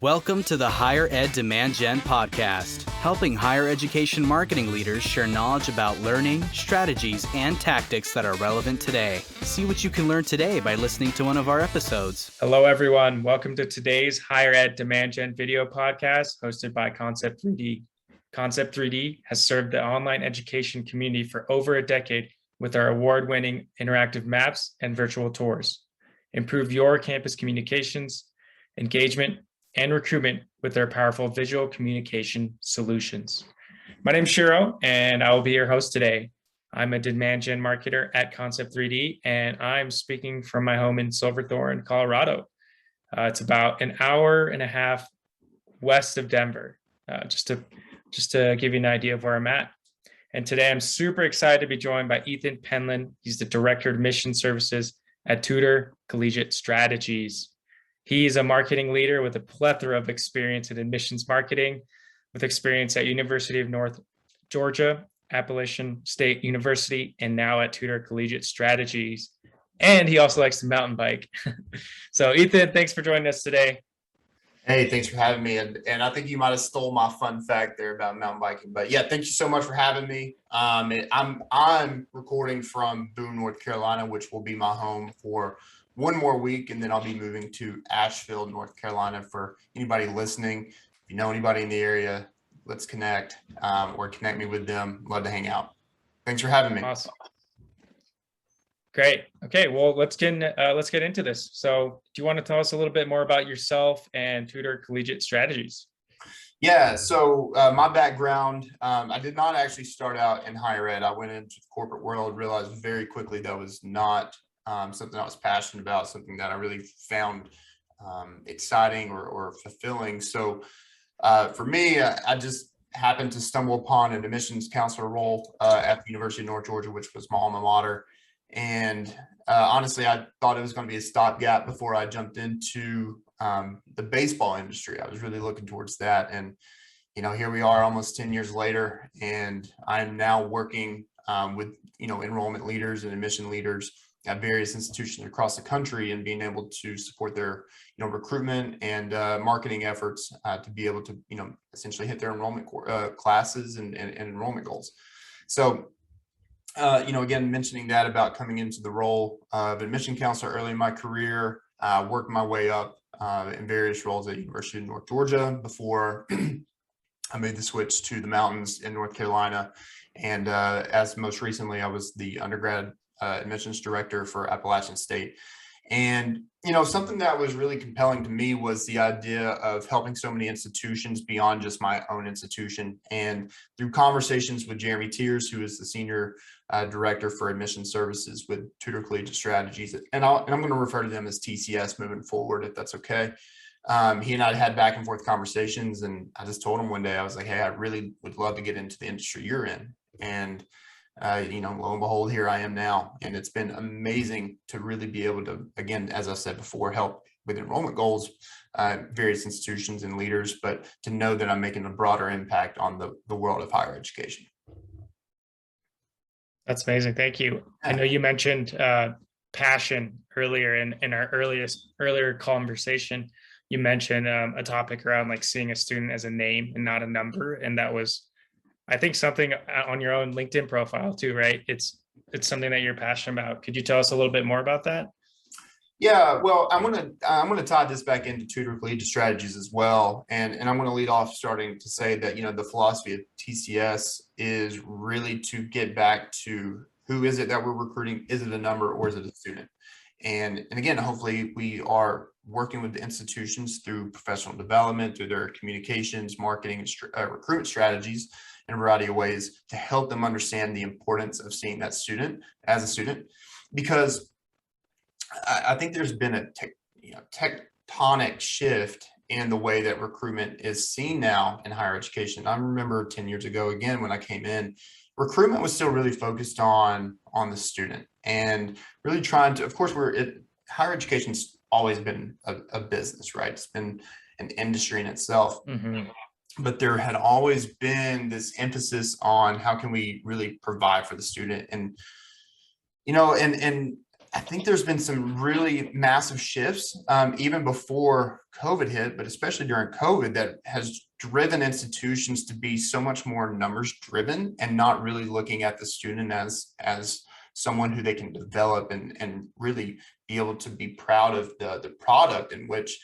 Welcome to the Higher Ed Demand Gen podcast, helping higher education marketing leaders share knowledge about learning, strategies, and tactics that are relevant today. See what you can learn today by listening to one of our episodes. Hello, everyone. Welcome to today's Higher Ed Demand Gen video podcast hosted by Concept 3D. Concept 3D has served the online education community for over a decade with our award-winning interactive maps and virtual tours. Improve your campus communications, engagement, and recruitment with their powerful visual communication solutions. My name is Shiro, and I will be your host today. I'm a demand gen marketer at Concept 3D, and I'm speaking from my home in Silverthorne, Colorado. It's about an hour and a half west of Denver, just to give you an idea of where I'm at. And today I'm super excited to be joined by Ethan Penland. He's the Director of Admission Services at Tutor Collegiate Strategies. He's a marketing leader with a plethora of experience in admissions marketing, with experience at University of North Georgia, Appalachian State University, and now at Tutor Collegiate Strategies. And he also likes to mountain bike. So Ethan, thanks for joining us today. Hey, thanks for having me. And I think you might have stole my fun fact there about mountain biking. But yeah, thank you so much for having me. I'm recording from Boone, North Carolina, which will be my home for one more week, and then I'll be moving to Asheville, North Carolina. For anybody listening, if you know anybody in the area, let's connect or connect me with them. Love to hang out. Thanks for having me. Awesome. Great. Okay, well, let's get into this. So do you want to tell us a little bit more about yourself and Tutor Collegiate Strategies? Yeah, so my background, I did not actually start out in higher ed. I went into the corporate world, realized very quickly that was not something I was passionate about, something that I really found exciting or fulfilling. So for me, I just happened to stumble upon an admissions counselor role at the University of North Georgia, which was my alma mater. And honestly, I thought it was going to be a stopgap before I jumped into the baseball industry. I was really looking towards that. And, you know, here we are almost 10 years later, and I'm now working with, enrollment leaders and admission leaders at various institutions across the country, and being able to support their, recruitment and marketing efforts to be able to, essentially hit their enrollment classes and enrollment goals. So, again, mentioning that about coming into the role of admission counselor early in my career, worked my way up in various roles at University of North Georgia before I made the switch to the mountains in North Carolina. And as most recently, I was the undergrad admissions director for Appalachian State. And, something that was really compelling to me was the idea of helping so many institutions beyond just my own institution. And through conversations with Jeremy Tiers, who is the senior director for admission services with Tutor Collegiate Strategies, and I'm going to refer to them as TCS moving forward, if that's okay. He and I had back and forth conversations, and I just told him one day, I was like, hey, I really would love to get into the industry you're in. And lo and behold, here I am now. And it's been amazing to really be able to, again, as I said before, help with enrollment goals, various institutions and leaders, but to know that I'm making a broader impact on the world of higher education. That's amazing. Thank you. I know you mentioned passion earlier in our earlier conversation. You mentioned a topic around like seeing a student as a name and not a number. And that was, I think, something on your own LinkedIn profile too, right? It's something that you're passionate about. Could you tell us a little bit more about that? Yeah, well, I'm gonna tie this back into Tutor Collegiate Strategies as well, and I'm gonna lead off starting to say that the philosophy of TCS is really to get back to who is it that we're recruiting? Is it a number or is it a student? And again, hopefully we are working with the institutions through professional development, through their communications, marketing, and recruitment strategies in a variety of ways to help them understand the importance of seeing that student as a student, because I think there's been a tectonic shift in the way that recruitment is seen now in higher education. I remember 10 years ago, again, when I came in, recruitment was still really focused on the student and really trying to, of course, higher education's always been a business, right? It's been an industry in itself. Mm-hmm. But there had always been this emphasis on how can we really provide for the student. And, and I think there's been some really massive shifts, even before COVID hit, but especially during COVID, that has driven institutions to be so much more numbers driven and not really looking at the student as someone who they can develop and really be able to be proud of the product in which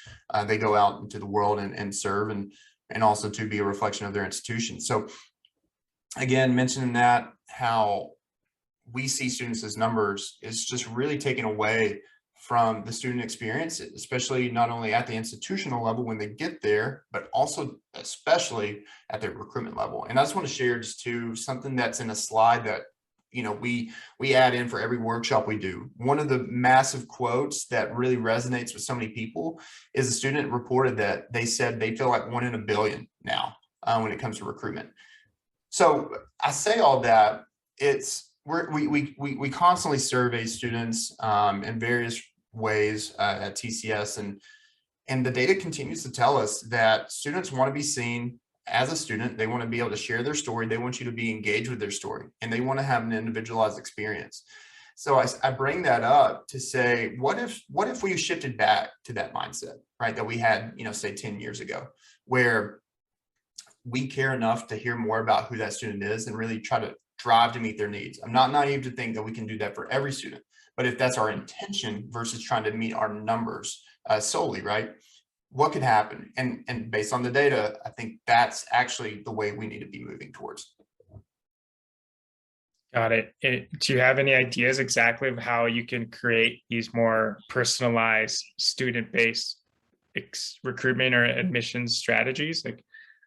they go out into the world and serve, and also to be a reflection of their institution. So again, mentioning that, how we see students as numbers is just really taken away from the student experience, especially not only at the institutional level when they get there, but also especially at the recruitment level. And I just want to share just something that's in a slide that, we add in for every workshop we do. One of the massive quotes that really resonates with so many people is a student reported that they said they feel like 1 in a billion now when it comes to recruitment. So I say all that, we constantly survey students in various ways at TCS, and the data continues to tell us that students want to be seen as a student. They want to be able to share their story. They want you to be engaged with their story, and they want to have an individualized experience. So I bring that up to say, what if we shifted back to that mindset, right, that we had, say 10 years ago, where we care enough to hear more about who that student is and really try to drive to meet their needs. I'm not naive to think that we can do that for every student, but if that's our intention versus trying to meet our numbers solely, right, what could happen? And based on the data, I think that's actually the way we need to be moving towards. Got it. Do you have any ideas exactly of how you can create these more personalized student-based recruitment or admissions strategies? Like,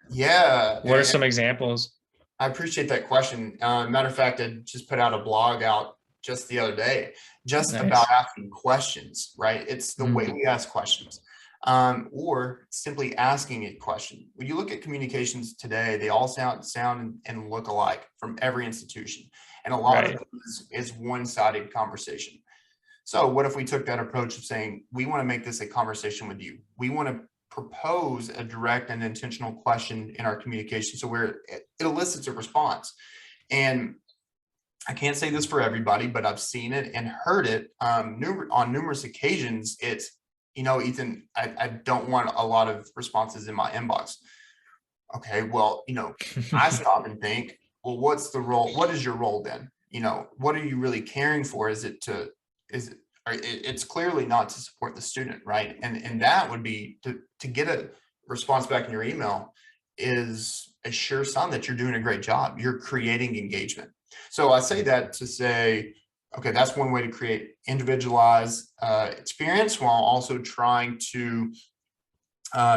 yeah, what are some examples? I appreciate that question. Matter of fact, I just put out a blog out just the other day, just about asking questions, right? It's the way we ask questions, or simply asking a question. When you look at communications today, they all sound and look alike from every institution. And a lot of it is one-sided conversation. So what if we took that approach of saying, we want to make this a conversation with you. We want to propose a direct and intentional question in our communication, so where it elicits a response. And I can't say this for everybody, but I've seen it and heard it on numerous occasions. It's, Ethan, I don't want a lot of responses in my inbox. Okay, well, I stop and think, well, what's the role? What is your role then? What are you really caring for? It's clearly not to support the student, right? And that would be to get a response back in your email is a sure sign that you're doing a great job. You're creating engagement. So I say that to say, okay, that's one way to create individualized experience while also trying to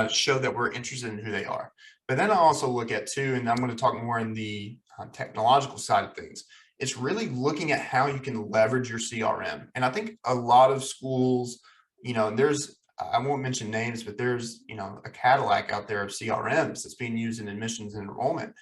show that we're interested in who they are. But then I also look at too, and I'm going to talk more in the technological side of things. It's really looking at how you can leverage your CRM. And I think a lot of schools, I won't mention names, but there's, a Cadillac out there of CRMs that's being used in admissions and enrollment.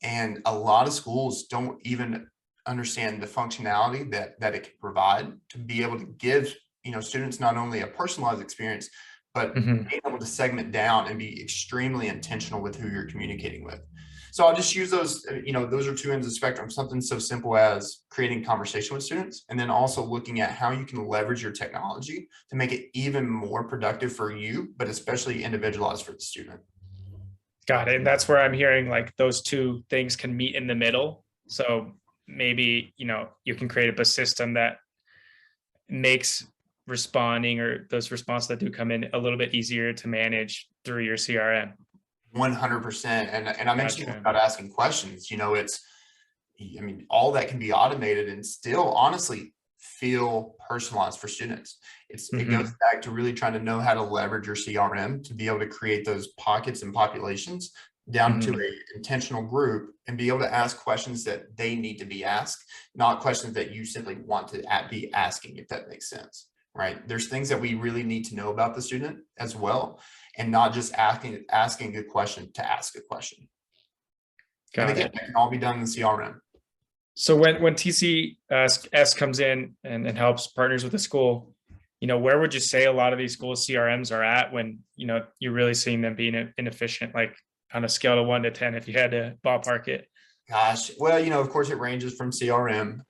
And a lot of schools don't even understand the functionality that it can provide to be able to give, students not only a personalized experience, but being able to segment down and be extremely intentional with who you're communicating with. So I'll just use those, those are two ends of the spectrum, something so simple as creating conversation with students, and then also looking at how you can leverage your technology to make it even more productive for you, but especially individualized for the student. Got it. And that's where I'm hearing like those two things can meet in the middle. So maybe, you can create a system that makes responding or those responses that do come in a little bit easier to manage through your CRM. 100%. And I mentioned about asking questions, all that can be automated and still honestly feel personalized for students. It goes back to really trying to know how to leverage your CRM to be able to create those pockets and populations down to an intentional group and be able to ask questions that they need to be asked, not questions that you simply want to be asking, if that makes sense, right? There's things that we really need to know about the student as well, and not just asking a question to ask a question. And again, that can all be done in the CRM. So when TCS comes in and helps partners with the school, where would you say a lot of these school CRMs are at when, you're really seeing them being inefficient, like on a scale of 1 to 10, if you had to ballpark it? Gosh, well, of course it ranges from CRM.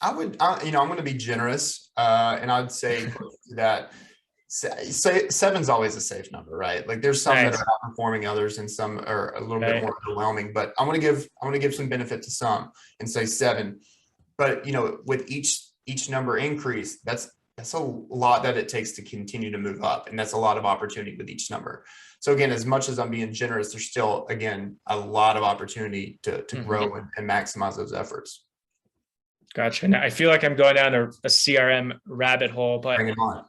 I'm going to be generous, and I'd say close to that. Say seven's always a safe number, right? Like there's some that Nice. are outperforming others and some are a little bit Right. more overwhelming, but I'm going to give some benefit to some and say seven. But with each number increase, that's a lot that it takes to continue to move up, and that's a lot of opportunity with each number. So again, as much as I'm being generous, there's still again a lot of opportunity to grow and maximize those efforts. Gotcha. Now, I feel like I'm going down a CRM rabbit hole, but Bring it on.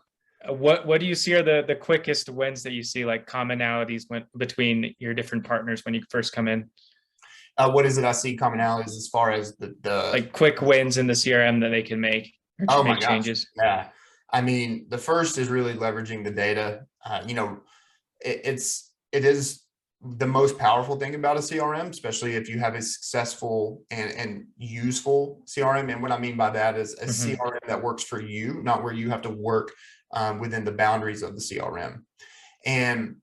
what do you see are the quickest wins that you see, like commonalities between your different partners when you first come in? What is it I see commonalities as far as the Like quick wins in the CRM that they can make or oh my make gosh, changes? yeah. I mean, the first is really leveraging the data. It is the most powerful thing about a CRM, especially if you have a successful and useful CRM. And what I mean by that is a CRM that works for you, not where you have to work within the boundaries of the CRM. And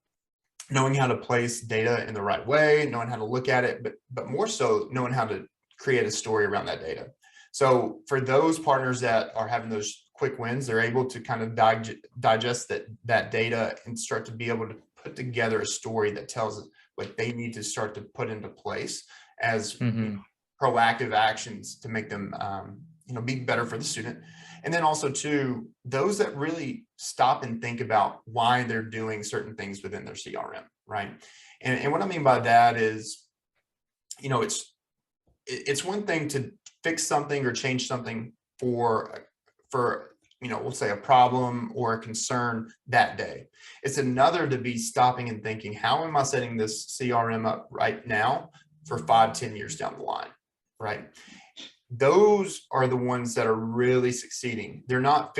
knowing how to place data in the right way, knowing how to look at it, but more so knowing how to create a story around that data. So for those partners that are having those quick wins, they're able to kind of digest that data and start to be able to put together a story that tells what they need to start to put into place as proactive actions to make them be better for the student. And then also too, those that really stop and think about why they're doing certain things within their CRM, right? And what I mean by that is, it's one thing to fix something or change something for we'll say a problem or a concern that day. It's another to be stopping and thinking, how am I setting this CRM up right now for 5-10 years down the line, right? Those are the ones that are really succeeding. They're not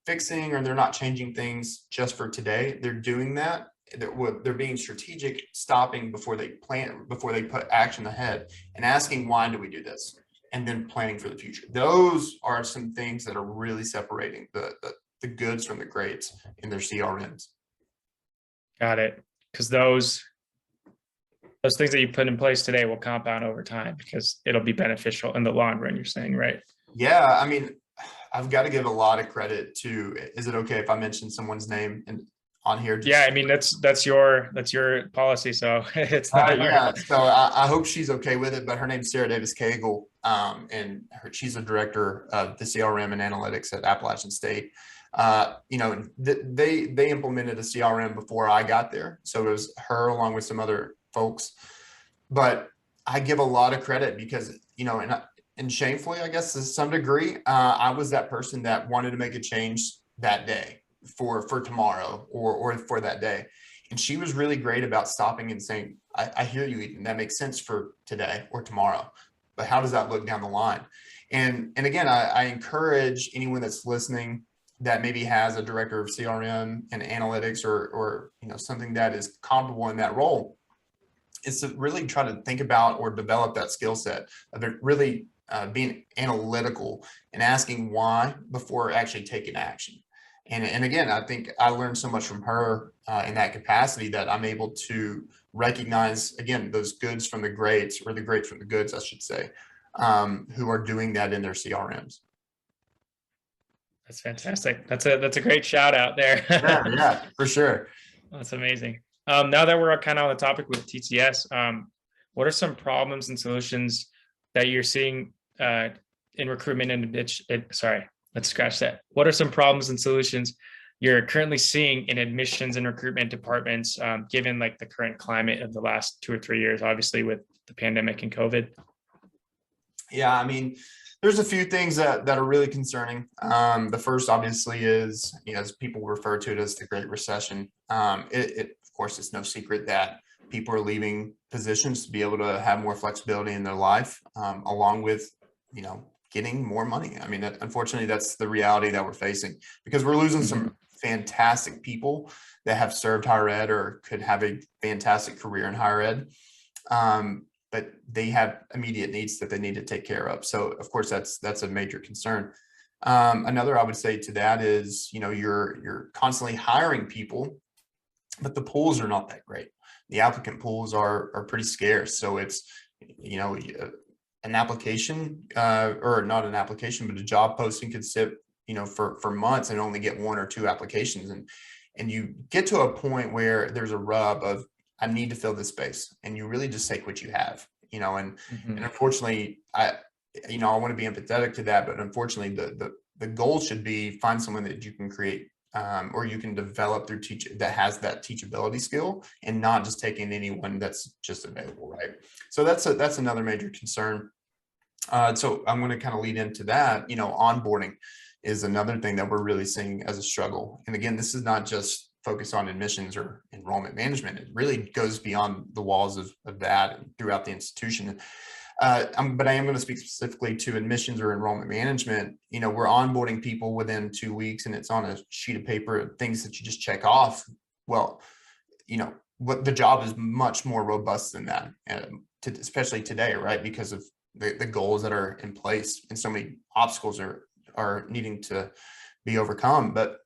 fixing or they're not changing things just for today. They're doing that. They're being strategic, stopping before they put action ahead and asking, why do we do this? And then planning for the future. Those are some things that are really separating the goods from the greats in their CRMs. Got it. Because those things that you put in place today will compound over time because it'll be beneficial in the long run, you're saying, right? Yeah. I mean, I've got to give a lot of credit to, is it okay if I mention someone's name on here? Yeah. I mean, that's your policy. So it's not hard. Yeah. So I hope she's okay with it, but her name's Sarah Davis Cagle. And she's a director of the CRM and analytics at Appalachian State. They implemented a CRM before I got there. So it was her along with some other folks, but I give a lot of credit because, and shamefully, I guess to some degree, I was that person that wanted to make a change that day for tomorrow or for that day. And she was really great about stopping and saying, I hear you, Ethan, that makes sense for today or tomorrow, but how does that look down the line? And again, I encourage anyone that's listening that maybe has a director of CRM and analytics or something that is comparable in that role, is to really try to think about or develop that skill set of it really being analytical and asking why before actually taking action. And again, I think I learned so much from her in that capacity that I'm able to recognize, again, those goods from the greats, or the greats from the goods, I should say, who are doing that in their CRMs. That's fantastic. That's a great shout out there. yeah, for sure. That's amazing. Now that we're kind of on the topic with TTS, what are some problems and solutions that you're seeing in recruitment let's scratch that. What are some problems and solutions you're currently seeing in admissions and recruitment departments, given like the current climate of the last 2 or 3 years, obviously with the pandemic and COVID? Yeah, I mean, there's a few things that are really concerning. The first, obviously, is, as people refer to it as the Great Recession. Of course, it's no secret that people are leaving positions to be able to have more flexibility in their life, along with, getting more money. I mean, unfortunately, that's the reality that we're facing, because we're losing some fantastic people that have served higher ed or could have a fantastic career in higher ed. But they have immediate needs that they need to take care of. So of course, that's a major concern. Another I would say to that is, you're constantly hiring people, but the pools are not that great. The applicant pools are pretty scarce. So it's, an application or not an application, but a job posting could sit, for months and only get 1 or 2 applications. And you get to a point where there's a rub of, I need to fill this space, and you really just take what you have, and unfortunately, I want to be empathetic to that, but unfortunately the goal should be find someone that you can create or you can develop through that has that teachability skill, and not just taking anyone that's just available, right? So that's another major concern. So I'm going to kind of lead into that. Onboarding is another thing that we're really seeing as a struggle. And again, this is not just focused on admissions or enrollment management. It really goes beyond the walls of that and throughout the institution. But I am going to speak specifically to admissions or enrollment management. We're onboarding people within 2 weeks, and it's on a sheet of paper, things that you just check off. Well, what the job is much more robust than that, especially today, right? Because of the goals that are in place, and so many obstacles are needing to be overcome. But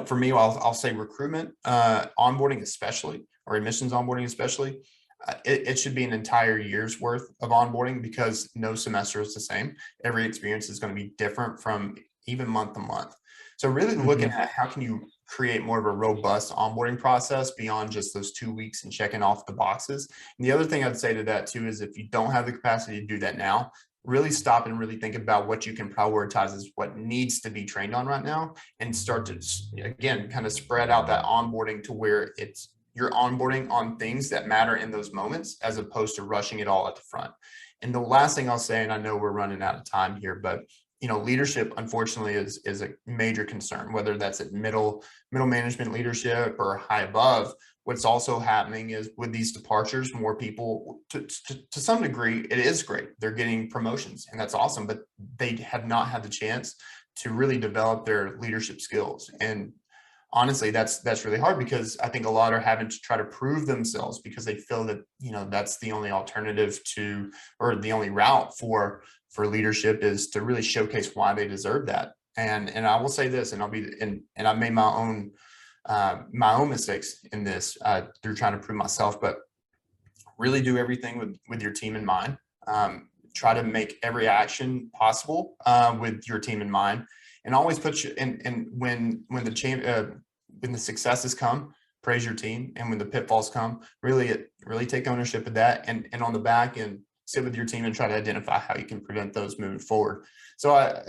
for me, I'll say recruitment, onboarding especially, or admissions onboarding especially, it should be an entire year's worth of onboarding, because no semester is the same. Every experience is going to be different from even month to month. So really looking at how can you create more of a robust onboarding process beyond just those 2 weeks and checking off the boxes. And the other thing I'd say to that too is, if you don't have the capacity to do that now, really stop and really think about what you can prioritize as what needs to be trained on right now, and start to, again, kind of spread out that onboarding to where you're onboarding on things that matter in those moments, as opposed to rushing it all at the front. And the last thing I'll say, and I know we're running out of time here, but leadership, unfortunately, is a major concern, whether that's at middle management leadership or high above. What's also happening is, with these departures, more people, to some degree, it is great. They're getting promotions, and that's awesome, but they have not had the chance to really develop their leadership skills. And honestly, that's really hard, because I think a lot are having to try to prove themselves, because they feel that, that's the only alternative to, or the only route for leadership, is to really showcase why they deserve that. And I will say this, and I made my own mistakes in this through trying to prove myself, but really do everything with your team in mind. Try to make every action possible with your team in mind, and always put you and when the successes come, praise your team, and when the pitfalls come, really take ownership of that, and on the back end, sit with your team and try to identify how you can prevent those moving forward. So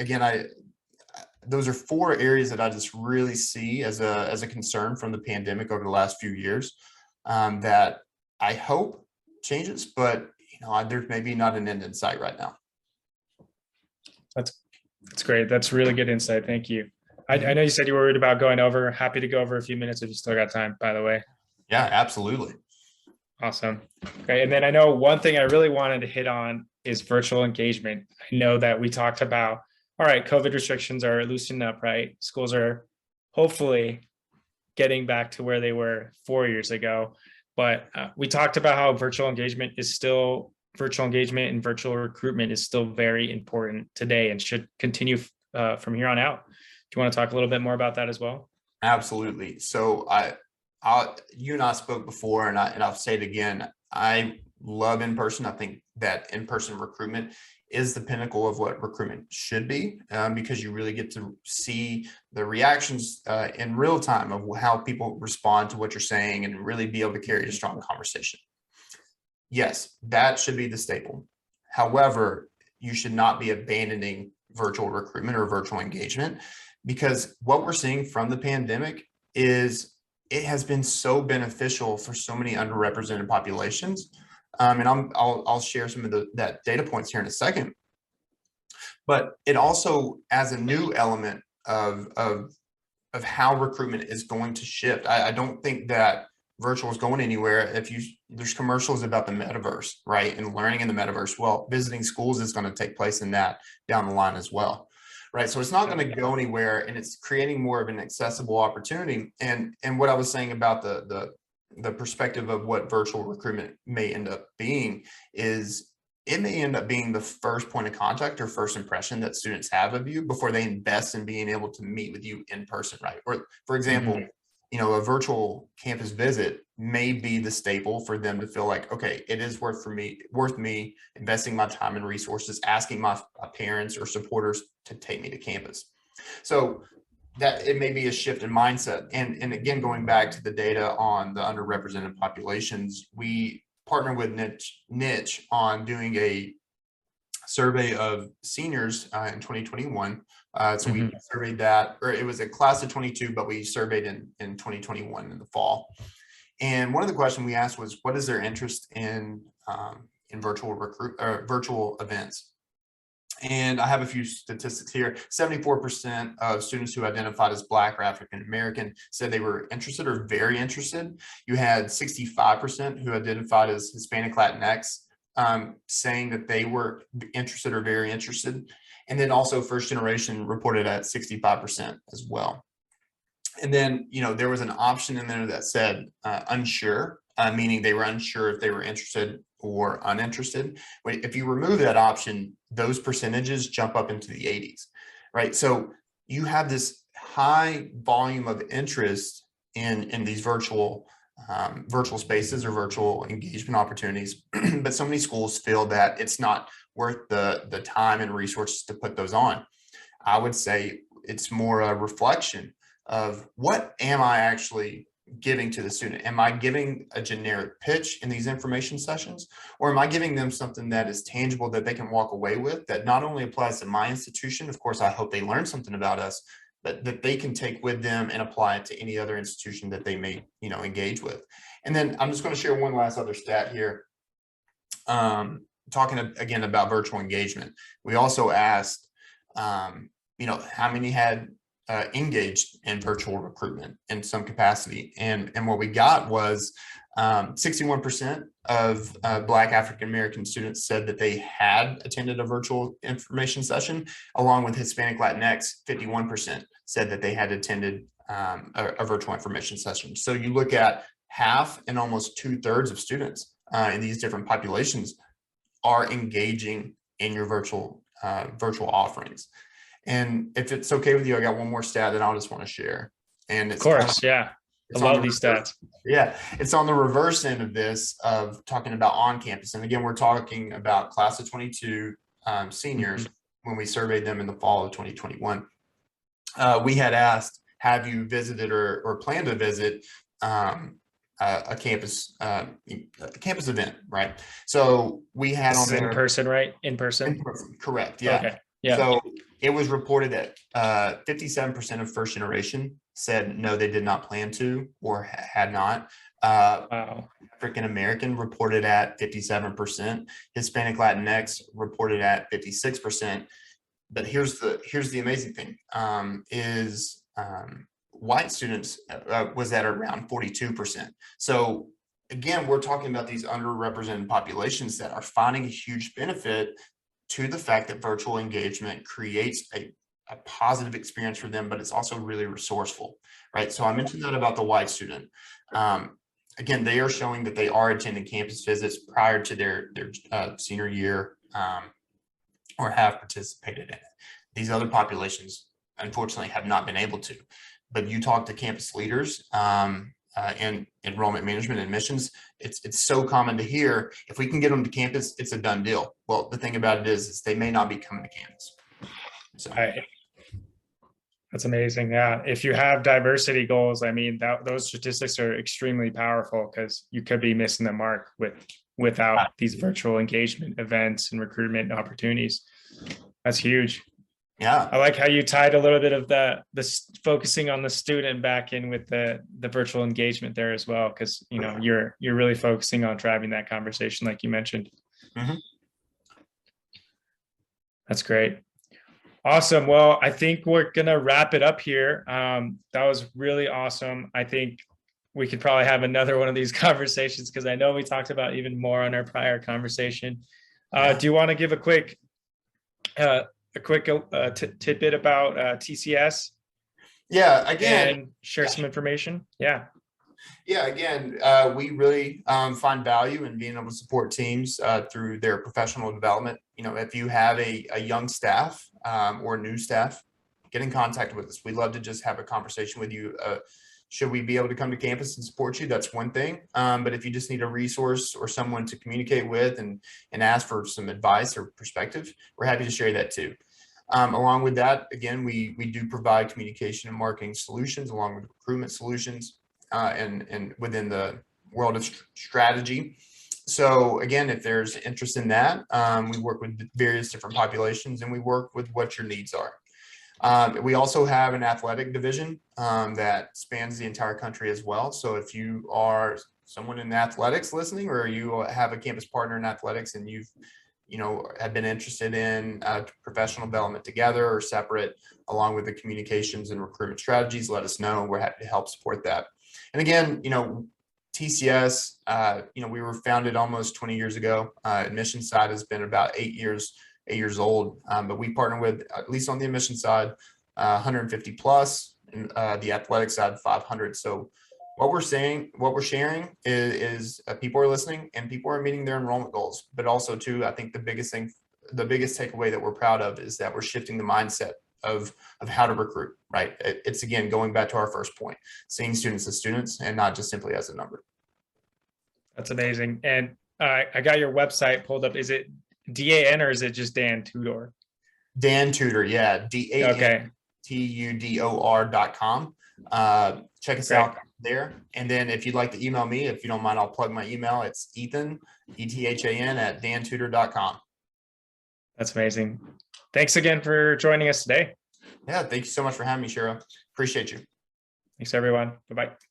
those are 4 areas that I just really see as a concern from the pandemic over the last few years, that I hope changes, but there's maybe not an end in sight right now. That's great. That's really good insight. Thank you. I know you said you were worried about going over. Happy to go over a few minutes if you still got time, by the way. Yeah, absolutely. Awesome. Okay. And then I know one thing I really wanted to hit on is virtual engagement. I know that we talked about, all right, COVID restrictions are loosening up, right? Schools are hopefully getting back to where they were 4 years ago. But we talked about how virtual engagement and virtual recruitment is still very important today, and should continue from here on out. Do you want to talk a little bit more about that as well? Absolutely. So you and I spoke before, and I'll say it again. I love in-person. I think that in-person recruitment is the pinnacle of what recruitment should be, because you really get to see the reactions in real time of how people respond to what you're saying, and really be able to carry a strong conversation. Yes, that should be the staple. However, you should not be abandoning virtual recruitment or virtual engagement, because what we're seeing from the pandemic is it has been so beneficial for so many underrepresented populations. And I'll share some of that data points here in a second. But it also adds a new element of how recruitment is going to shift. I don't think that virtual is going anywhere. There's commercials about the metaverse, right? And learning in the metaverse. Well, visiting schools is going to take place in that down the line as well. Right. So it's not going to go anywhere, and it's creating more of an accessible opportunity. And what I was saying about the perspective of what virtual recruitment may end up being is, it may end up being the first point of contact or first impression that students have of you before they invest in being able to meet with you in person. Right. Or, for example, a virtual campus visit may be the staple for them to feel like, okay, it is worth me investing my time and resources, asking my parents or supporters to take me to campus. So that it may be a shift in mindset. And again, going back to the data on the underrepresented populations, we partner with Niche on doing a survey of seniors in 2021. So we surveyed that, or it was a class of 22, but we surveyed in 2021 in the fall. And one of the questions we asked was, what is their interest in virtual events? And I have a few statistics here. 74% of students who identified as Black or African American said they were interested or very interested. You had 65% who identified as Hispanic Latinx, saying that they were interested or very interested. And then also first generation reported at 65% as well. And then, there was an option in there that said unsure, meaning they were unsure if they were interested or uninterested. If you remove that option, those percentages jump up into the 80s, right? So you have this high volume of interest in these virtual spaces or virtual engagement opportunities, but so many schools feel that it's not worth the time and resources to put those on. I would say it's more a reflection of what am I actually giving to the student? Am I giving a generic pitch in these information sessions, or am I giving them something that is tangible that they can walk away with, that not only applies to my institution, of course, I hope they learn something about us, but that they can take with them and apply it to any other institution that they may, engage with. And then I'm just going to share one last other stat here. Talking again about virtual engagement, we also asked, how many had engaged in virtual recruitment in some capacity. And what we got was 61% of Black African-American students said that they had attended a virtual information session, along with Hispanic Latinx, 51% said that they had attended a virtual information session. So you look at half and almost 2/3 of students in these different populations are engaging in your virtual offerings. And if it's okay with you, I got one more stat that I just want to share. And it's of course, yeah. I love these stats. Yeah, it's on the reverse end of this, of talking about on campus. And again, we're talking about class of 22 seniors when we surveyed them in the fall of 2021. We had asked, have you visited or plan to visit a campus event, right? So we had this on there in person, right? In person, correct? Yeah. Okay. Yeah. So it was reported that 57% of first generation said no, they did not plan to or had not. Wow. African American reported at 57%. Hispanic Latinx reported at 56%. But here's the amazing thing: white students was at around 42%. So again, we're talking about these underrepresented populations that are finding a huge benefit to the fact that virtual engagement creates a positive experience for them, but it's also really resourceful, right? So I mentioned that about the white student. Again, they are showing that they are attending campus visits prior to their senior year, or have participated in it. These other populations, unfortunately, have not been able to. But you talk to campus leaders and enrollment management admissions, it's so common to hear, if we can get them to campus, it's a done deal. Well, the thing about it is they may not be coming to campus. So that's amazing. Yeah, if you have diversity goals, I mean, those statistics are extremely powerful, because you could be missing the mark without these virtual engagement events and recruitment opportunities. That's huge. Yeah, I like how you tied a little bit of the focusing on the student back in with the virtual engagement there as well, because you're really focusing on driving that conversation, like you mentioned. That's great. Awesome. Well, I think we're gonna wrap it up here. That was really awesome. I think we could probably have another one of these conversations, because I know we talked about even more on our prior conversation. Do you want to give a quick tidbit about TCS? Yeah, again, and share some information. Yeah, again, we really find value in being able to support teams through their professional development. If you have a young staff or new staff, get in contact with us. We'd love to just have a conversation with you Should we be able to come to campus and support you? That's one thing. But if you just need a resource or someone to communicate with and ask for some advice or perspective, we're happy to share that too. Along with that, again, we do provide communication and marketing solutions along with recruitment solutions and within the world of strategy. So again, if there's interest in that, we work with various different populations and we work with what your needs are. We also have an athletic division that spans the entire country as well. So if you are someone in athletics listening, or you have a campus partner in athletics and have been interested in professional development together or separate, along with the communications and recruitment strategies, let us know. We're happy to help support that. And again, TCS, we were founded almost 20 years ago. Admissions side has been about 8 years old, but we partner with, at least on the admission side, 150 plus, and the athletic side 500. So what we're sharing is people are listening and people are meeting their enrollment goals. But also too, I think the biggest takeaway that we're proud of is that we're shifting the mindset of how to recruit, right? It's again, going back to our first point, seeing students as students and not just simply as a number. That's amazing. And I got your website pulled up. Is it DAN or is it just Dan Tudor? Dan Tudor, yeah. DANTUDOR.com. Check us out there. And then if you'd like to email me, if you don't mind, I'll plug my email. It's Ethan, ETHAN at dantudor.com. That's amazing. Thanks again for joining us today. Yeah, thank you so much for having me, Shira. Appreciate you. Thanks, everyone. Bye-bye.